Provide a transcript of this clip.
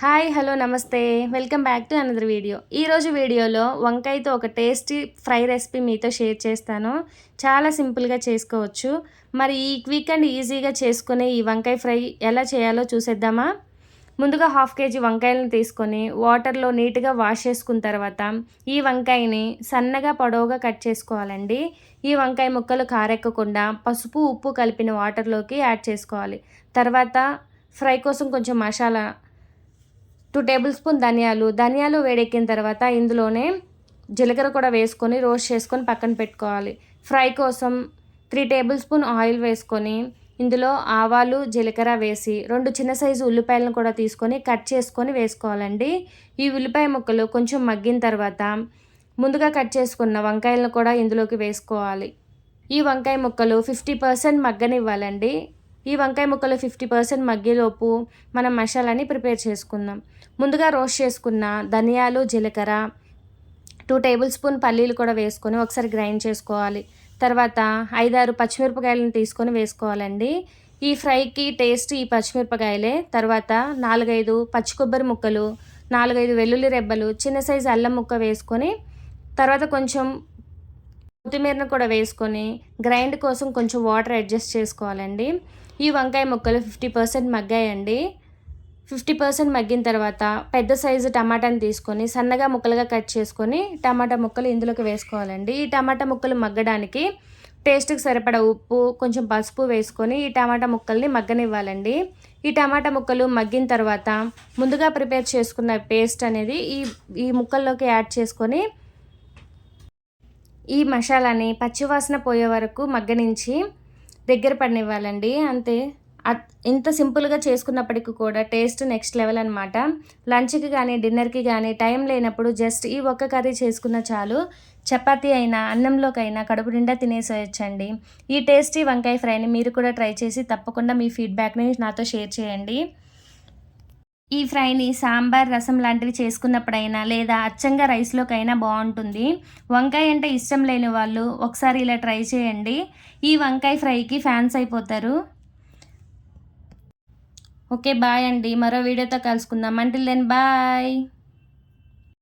Hi hello నమస్తే welcome back to another video. ఈరోజు వీడియోలో వంకాయతో ఒక టేస్టీ ఫ్రై రెసిపీ మీతో షేర్ చేస్తాను. చాలా సింపుల్గా చేసుకోవచ్చు. మరి ఈ క్విక్ అండ్ ఈజీగా చేసుకునే ఈ వంకాయ ఫ్రై ఎలా చేయాలో చూసేద్దామా. ముందుగా 1/2 kg వంకాయలను తీసుకొని వాటర్లో నీట్గా వాష్ చేసుకున్న తర్వాత ఈ వంకాయని సన్నగా పొడవుగా కట్ చేసుకోవాలండి. ఈ వంకాయ ముక్కలు కారెక్కకుండా పసుపు ఉప్పు కలిపిన వాటర్లోకి యాడ్ చేసుకోవాలి. తర్వాత ఫ్రై కోసం కొంచెం మసాలా 2 టేబుల్ స్పూన్ ధనియాలు వేడెక్కిన తర్వాత ఇందులోనే జీలకర్ర కూడా వేసుకొని రోస్ట్ చేసుకొని పక్కన పెట్టుకోవాలి. ఫ్రై కోసం 3 టేబుల్ స్పూన్ ఆయిల్ వేసుకొని ఇందులో ఆవాలు జీలకర్ర వేసి 2 చిన్న సైజు ఉల్లిపాయలను కూడా తీసుకొని కట్ చేసుకొని వేసుకోవాలండి. ఈ ఉల్లిపాయ ముక్కలు కొంచెం మగ్గిన తర్వాత ముందుగా కట్ చేసుకున్న వంకాయలను కూడా ఇందులోకి వేసుకోవాలి. ఈ వంకాయ ముక్కలు 50% మగ్గనివ్వాలండి. ఈ వంకాయ ముక్కలు 50% మగ్గేలోపు మనం మసాలాని ప్రిపేర్ చేసుకుందాం. ముందుగా రోస్ట్ చేసుకున్న ధనియాలు జీలకర్ర 2 టేబుల్ స్పూన్ పల్లీలు కూడా వేసుకొని ఒకసారి గ్రైండ్ చేసుకోవాలి. తర్వాత 5-6 పచ్చిమిరపకాయలను తీసుకొని వేసుకోవాలండి. ఈ ఫ్రైకి టేస్ట్ ఈ పచ్చిమిరపకాయలే. తర్వాత 4-5 పచ్చి కొబ్బరి ముక్కలు, 4-5 వెల్లుల్లి రెబ్బలు, చిన్న సైజు అల్లం ముక్క వేసుకొని తర్వాత కొంచెం కొత్తిమీరను కూడా వేసుకొని గ్రైండ్ కోసం కొంచెం వాటర్ అడ్జస్ట్ చేసుకోవాలండి. ఈ వంకాయ ముక్కలు 50% మగ్గాయండి. 50% మగ్గిన తర్వాత పెద్ద సైజు టమాటాని తీసుకొని సన్నగా ముక్కలుగా కట్ చేసుకొని టమాటా ముక్కలు ఇందులోకి వేసుకోవాలండి. ఈ టమాటా ముక్కలు మగ్గడానికి టేస్ట్కి సరిపడా ఉప్పు కొంచెం పసుపు వేసుకొని ఈ టమాటా ముక్కల్ని మగ్గనివ్వాలండి. ఈ టమాటా ముక్కలు మగ్గిన తర్వాత ముందుగా ప్రిపేర్ చేసుకున్న పేస్ట్ అనేది ఈ ముక్కల్లోకి యాడ్ చేసుకొని ఈ మసాలాని పచ్చివాసన పోయే వరకు మగ్గనించి దగ్గర పడనివ్వాలండి. అంతే. ఇంత సింపుల్గా చేసుకున్నప్పటికీ కూడా టేస్ట్ నెక్స్ట్ లెవెల్ అనమాట. లంచ్కి కానీ డిన్నర్కి కానీ టైం లేనప్పుడు జస్ట్ ఈ ఒక్క కర్రీ చేసుకున్న చాలు. చపాతీ అయినా అన్నంలోకైనా కడుపు నిండా తినేసేయచ్చండి. ఈ టేస్టీ వంకాయ ఫ్రైని మీరు కూడా ట్రై చేసి తప్పకుండా మీ ఫీడ్బ్యాక్ని నాతో షేర్ చేయండి. ఈ ఫ్రైని సాంబార్ రసం లాంటివి చేసుకున్నప్పుడైనా లేదా అచ్చంగా రైస్లోకైనా బాగుంటుంది. వంకాయ అంటే ఇష్టం లేని వాళ్ళు ఒకసారి ఇలా ట్రై చేయండి. ఈ వంకాయ ఫ్రైకి ఫ్యాన్స్ అయిపోతారు. ఓకే బాయ్ అండి. మరో వీడియోతో కలుసుకుందాం. Until then bye.